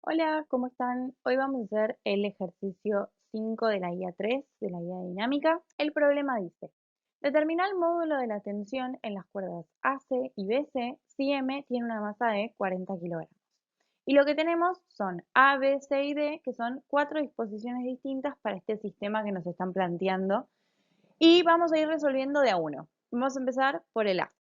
Hola, ¿cómo están? Hoy vamos a hacer el ejercicio 5 de la guía 3 de la guía dinámica. El problema dice, determina el módulo de la tensión en las cuerdas AC y BC si M tiene una masa de 40 kilogramos. Y lo que tenemos son A, B, C y D, que son 4 disposiciones distintas para este sistema que nos están planteando. Y vamos a ir resolviendo de a uno. Vamos a empezar por el A.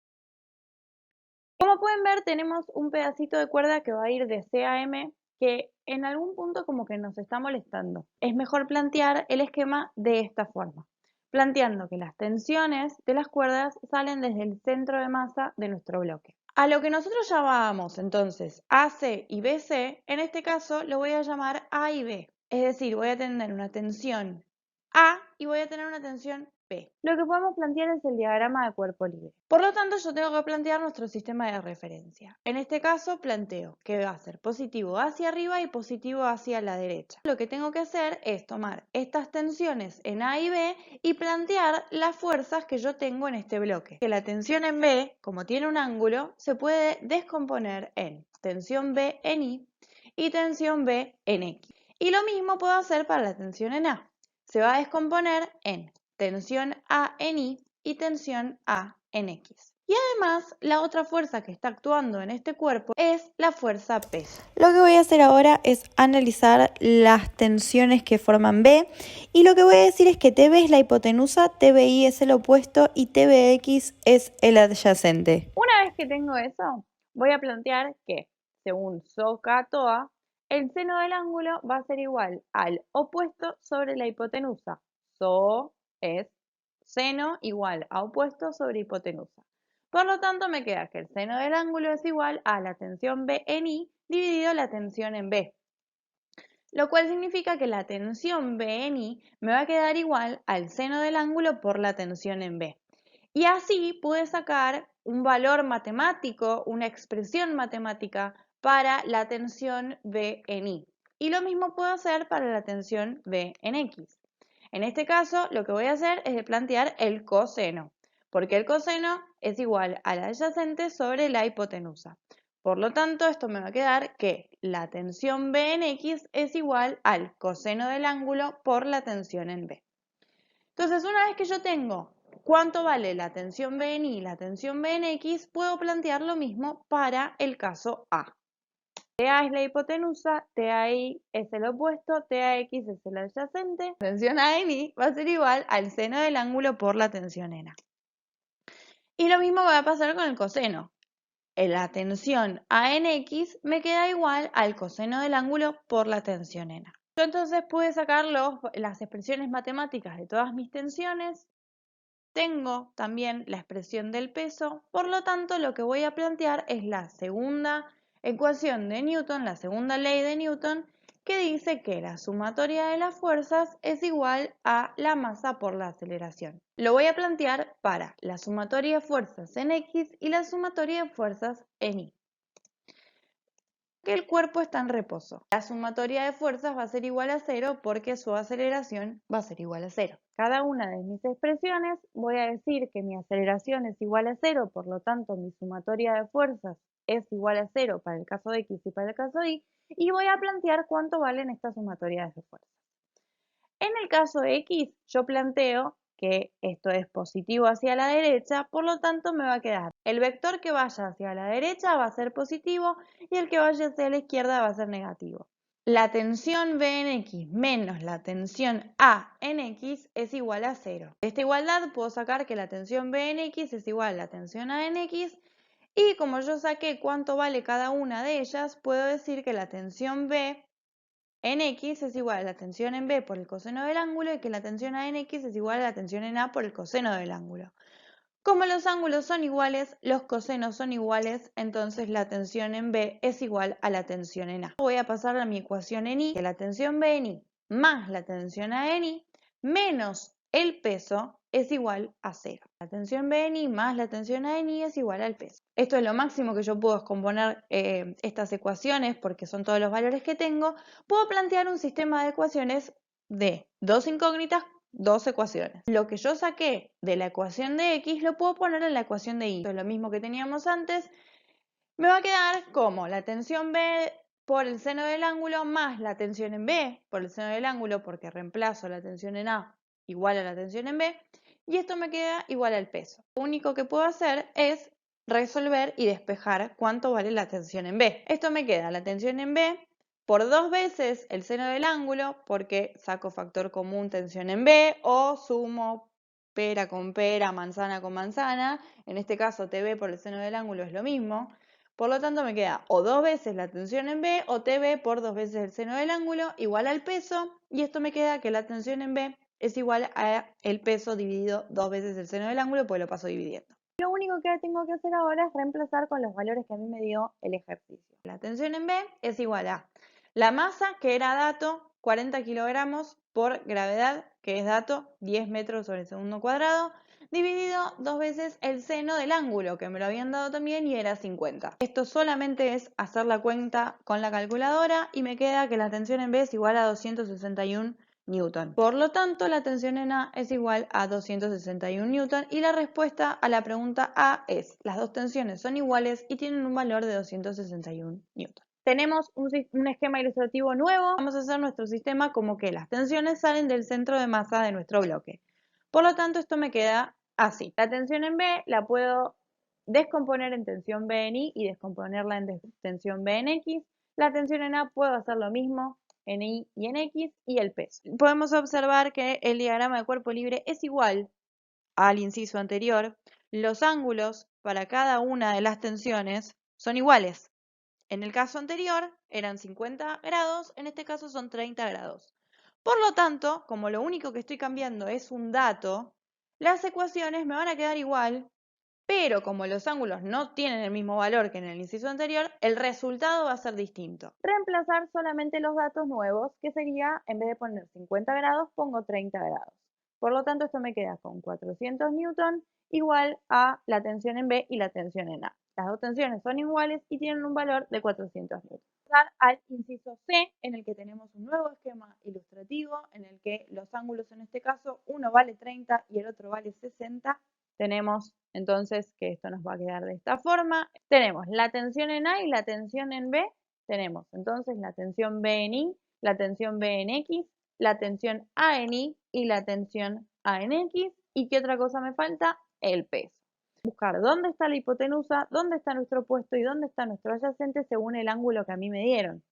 Como pueden ver, tenemos un pedacito de cuerda que va a ir de C a M, que en algún punto como que nos está molestando. Es mejor plantear el esquema de esta forma, planteando que las tensiones de las cuerdas salen desde el centro de masa de nuestro bloque. A lo que nosotros llamamos entonces AC y BC, en este caso lo voy a llamar A y B. Es decir, voy a tener una tensión A y voy a tener una tensión B. Lo que podemos plantear es el diagrama de cuerpo libre. Por lo tanto, yo tengo que plantear nuestro sistema de referencia. En este caso, planteo que va a ser positivo hacia arriba y positivo hacia la derecha. Lo que tengo que hacer es tomar estas tensiones en A y B y plantear las fuerzas que yo tengo en este bloque. Que la tensión en B, como tiene un ángulo, se puede descomponer en tensión B en I y tensión B en X. Y lo mismo puedo hacer para la tensión en A. Se va a descomponer en tensión A en I y tensión A en X. Y además, la otra fuerza que está actuando en este cuerpo es la fuerza peso. Lo que voy a hacer ahora es analizar las tensiones que forman B y lo que voy a decir es que TB es la hipotenusa, TBI es el opuesto y TBX es el adyacente. Una vez que tengo eso, voy a plantear que, según SOHCAHTOA, el seno del ángulo va a ser igual al opuesto sobre la hipotenusa. SO es seno igual a opuesto sobre hipotenusa. Por lo tanto, me queda que el seno del ángulo es igual a la tensión B en I dividido la tensión en B. Lo cual significa que la tensión B en I me va a quedar igual al seno del ángulo por la tensión en B. Y así pude sacar un valor matemático, una expresión matemática para la tensión B en I. Y lo mismo puedo hacer para la tensión B en X. En este caso, lo que voy a hacer es plantear el coseno, porque el coseno es igual a la adyacente sobre la hipotenusa. Por lo tanto, esto me va a quedar que la tensión B en X es igual al coseno del ángulo por la tensión en B. Entonces, una vez que yo tengo cuánto vale la tensión B en I y la tensión B en X, puedo plantear lo mismo para el caso A. TA es la hipotenusa, TAI es el opuesto, TAX es el adyacente. La tensión A en I va a ser igual al seno del ángulo por la tensión en A. Y lo mismo va a pasar con el coseno. La tensión A en X me queda igual al coseno del ángulo por la tensión en A. Yo entonces pude sacar las expresiones matemáticas de todas mis tensiones. Tengo también la expresión del peso, por lo tanto lo que voy a plantear es la segunda ecuación de Newton, la segunda ley de Newton, que dice que la sumatoria de las fuerzas es igual a la masa por la aceleración. Lo voy a plantear para la sumatoria de fuerzas en X y la sumatoria de fuerzas en Y. Que el cuerpo está en reposo. La sumatoria de fuerzas va a ser igual a 0 porque su aceleración va a ser igual a 0. Cada una de mis expresiones voy a decir que mi aceleración es igual a 0, por lo tanto mi sumatoria de fuerzas es igual a 0 para el caso de X y para el caso de Y voy a plantear cuánto valen estas sumatorias de fuerzas. En el caso de X, yo planteo que esto es positivo hacia la derecha, por lo tanto me va a quedar el vector que vaya hacia la derecha va a ser positivo y el que vaya hacia la izquierda va a ser negativo. La tensión B en X menos la tensión A en X es igual a 0. De esta igualdad puedo sacar que la tensión B en X es igual a la tensión A en X y como yo saqué cuánto vale cada una de ellas, puedo decir que la tensión B en X es igual a la tensión en B por el coseno del ángulo y que la tensión A en X es igual a la tensión en A por el coseno del ángulo. Como los ángulos son iguales, los cosenos son iguales, entonces la tensión en B es igual a la tensión en A. Voy a pasar a mi ecuación en Y, que la tensión B en Y más la tensión A en Y menos el peso es igual a 0. La tensión B en Y más la tensión A en Y es igual al peso. Esto es lo máximo que yo puedo descomponer estas ecuaciones porque son todos los valores que tengo. Puedo plantear un sistema de ecuaciones de dos incógnitas, dos ecuaciones. Lo que yo saqué de la ecuación de X lo puedo poner en la ecuación de Y. Esto es lo mismo que teníamos antes. Me va a quedar como la tensión B por el seno del ángulo más la tensión en B por el seno del ángulo, porque reemplazo la tensión en A igual a la tensión en B, y esto me queda igual al peso. Lo único que puedo hacer es resolver y despejar cuánto vale la tensión en B. Esto me queda la tensión en B por 2 veces el seno del ángulo, porque saco factor común tensión en B, o sumo pera con pera, manzana con manzana. En este caso TB por el seno del ángulo es lo mismo. Por lo tanto me queda o 2 veces la tensión en B o TB por 2 veces el seno del ángulo igual al peso, y esto me queda que la tensión en B es igual a el peso dividido 2 veces el seno del ángulo, pues lo paso dividiendo. Lo único que tengo que hacer ahora es reemplazar con los valores que a mí me dio el ejercicio. La tensión en B es igual a la masa, que era dato, 40 kilogramos por gravedad, que es dato, 10 metros sobre segundo cuadrado, dividido 2 veces el seno del ángulo, que me lo habían dado también y era 50. Esto solamente es hacer la cuenta con la calculadora y me queda que la tensión en B es igual a 261 Newton. Por lo tanto, la tensión en A es igual a 261 Newton y la respuesta a la pregunta A es: las dos tensiones son iguales y tienen un valor de 261 Newton. Tenemos un esquema ilustrativo nuevo. Vamos a hacer nuestro sistema como que las tensiones salen del centro de masa de nuestro bloque. Por lo tanto, esto me queda así. La tensión en B la puedo descomponer en tensión B en I y descomponerla en tensión B en X. La tensión en A puedo hacer lo mismo en Y y en X, y el peso. Podemos observar que el diagrama de cuerpo libre es igual al inciso anterior. Los ángulos para cada una de las tensiones son iguales. En el caso anterior eran 50 grados, en este caso son 30 grados. Por lo tanto, como lo único que estoy cambiando es un dato, las ecuaciones me van a quedar igual, pero como los ángulos no tienen el mismo valor que en el inciso anterior, el resultado va a ser distinto. Reemplazar solamente los datos nuevos, que sería, en vez de poner 50 grados, pongo 30 grados. Por lo tanto, esto me queda con 400 newton igual a la tensión en B y la tensión en A. Las dos tensiones son iguales y tienen un valor de 400 newton. Al inciso C, en el que tenemos un nuevo esquema ilustrativo, en el que los ángulos en este caso, uno vale 30 y el otro vale 60. Tenemos entonces que esto nos va a quedar de esta forma. Tenemos la tensión en A y la tensión en B. Tenemos entonces la tensión B en I, la tensión B en X, la tensión A en I y la tensión A en X. ¿Y qué otra cosa me falta? El peso. Buscar dónde está la hipotenusa, dónde está nuestro opuesto y dónde está nuestro adyacente según el ángulo que a mí me dieron.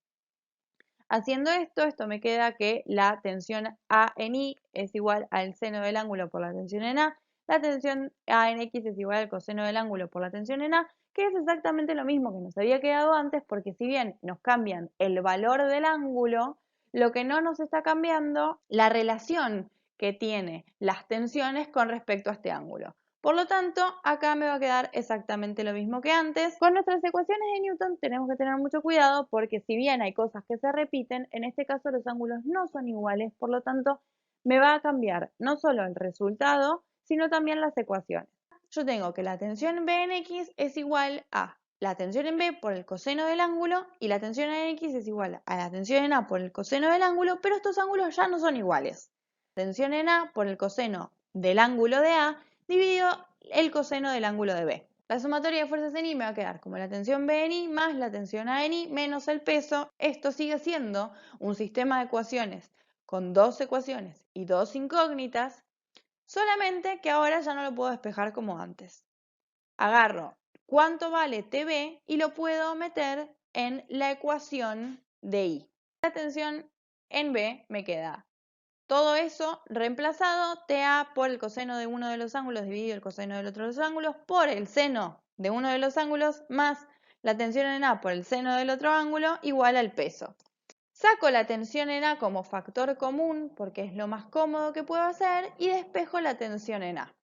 Haciendo esto me queda que la tensión A en I es igual al seno del ángulo por la tensión en A, la tensión A en X es igual al coseno del ángulo por la tensión en A, que es exactamente lo mismo que nos había quedado antes, porque si bien nos cambian el valor del ángulo, lo que no nos está cambiando la relación que tiene las tensiones con respecto a este ángulo. Por lo tanto, acá me va a quedar exactamente lo mismo que antes. Con nuestras ecuaciones de Newton tenemos que tener mucho cuidado, porque si bien hay cosas que se repiten, en este caso los ángulos no son iguales, por lo tanto me va a cambiar no solo el resultado, sino también las ecuaciones. Yo tengo que la tensión B en X es igual a la tensión en B por el coseno del ángulo, y la tensión en X es igual a la tensión en A por el coseno del ángulo, pero estos ángulos ya no son iguales. Tensión en A por el coseno del ángulo de A dividido el coseno del ángulo de B. La sumatoria de fuerzas en I me va a quedar como la tensión B en I más la tensión A en I menos el peso. Esto sigue siendo un sistema de ecuaciones con dos ecuaciones y dos incógnitas, solamente que ahora ya no lo puedo despejar como antes. Agarro cuánto vale TB y lo puedo meter en la ecuación de I. La tensión en B me queda todo eso reemplazado, TA por el coseno de uno de los ángulos dividido el coseno del otro de los ángulos por el seno de uno de los ángulos más la tensión en A por el seno del otro ángulo igual al peso. Saco la tensión en A como factor común porque es lo más cómodo que puedo hacer y despejo la tensión en A.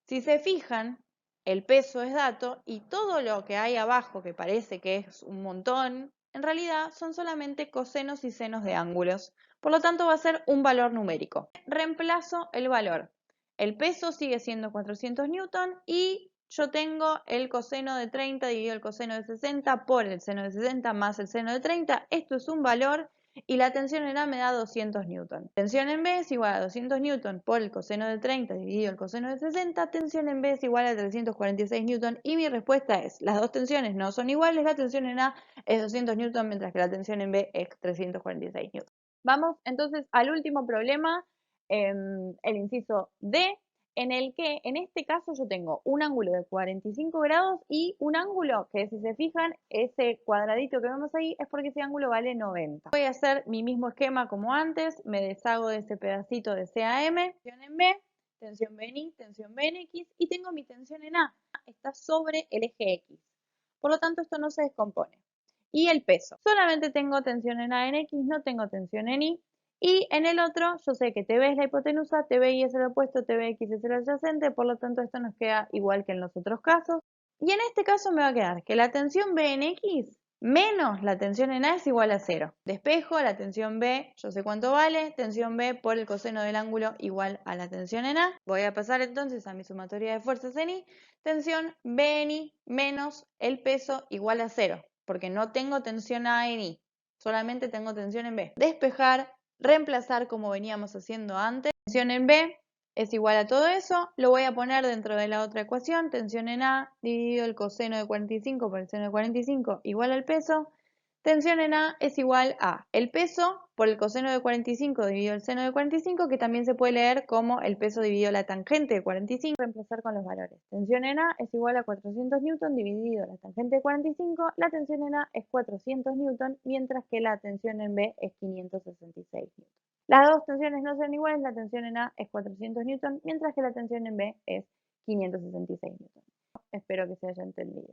Si se fijan, el peso es dato y todo lo que hay abajo que parece que es un montón, en realidad son solamente cosenos y senos de ángulos. Por lo tanto va a ser un valor numérico. Reemplazo el valor. El peso sigue siendo 400 newton y yo tengo el coseno de 30 dividido el coseno de 60 por el seno de 60 más el seno de 30. Esto es un valor y la tensión en A me da 200 newton. Tensión en B es igual a 200 newton por el coseno de 30 dividido el coseno de 60, tensión en B es igual a 346 newton y mi respuesta es, las dos tensiones no son iguales, la tensión en A es 200 newton mientras que la tensión en B es 346 newton. Vamos entonces al último problema, el inciso D, en el que en este caso yo tengo un ángulo de 45 grados y un ángulo que, si se fijan, ese cuadradito que vemos ahí es porque ese ángulo vale 90. Voy a hacer mi mismo esquema como antes, me deshago de ese pedacito de CAM, tensión en B, tensión B en I, tensión B en X y tengo mi tensión en A, está sobre el eje X. Por lo tanto, esto no se descompone. Y el peso, solamente tengo tensión en A en X, no tengo tensión en Y. Y en el otro, yo sé que TB es la hipotenusa, TBI es el opuesto, TBX es el adyacente, por lo tanto esto nos queda igual que en los otros casos. Y en este caso me va a quedar que la tensión B en X menos la tensión en A es igual a 0. Despejo la tensión B, yo sé cuánto vale, tensión B por el coseno del ángulo igual a la tensión en A. Voy a pasar entonces a mi sumatoria de fuerzas en I, tensión B en I menos el peso igual a 0, porque no tengo tensión A en I, solamente tengo tensión en B. Despejar, reemplazar como veníamos haciendo antes, tensión en B es igual a todo eso, lo voy a poner dentro de la otra ecuación, tensión en A dividido el coseno de 45 por el seno de 45 igual al peso, tensión en A es igual a el peso por el coseno de 45 dividido el seno de 45, que también se puede leer como el peso dividido la tangente de 45, reemplazar con los valores. Tensión en A es igual a 400 newton dividido la tangente de 45, la tensión en A es 400 newton, mientras que la tensión en B es 566 newton. Las dos tensiones no son iguales, la tensión en A es 400 newton, mientras que la tensión en B es 566 newton. Espero que se haya entendido.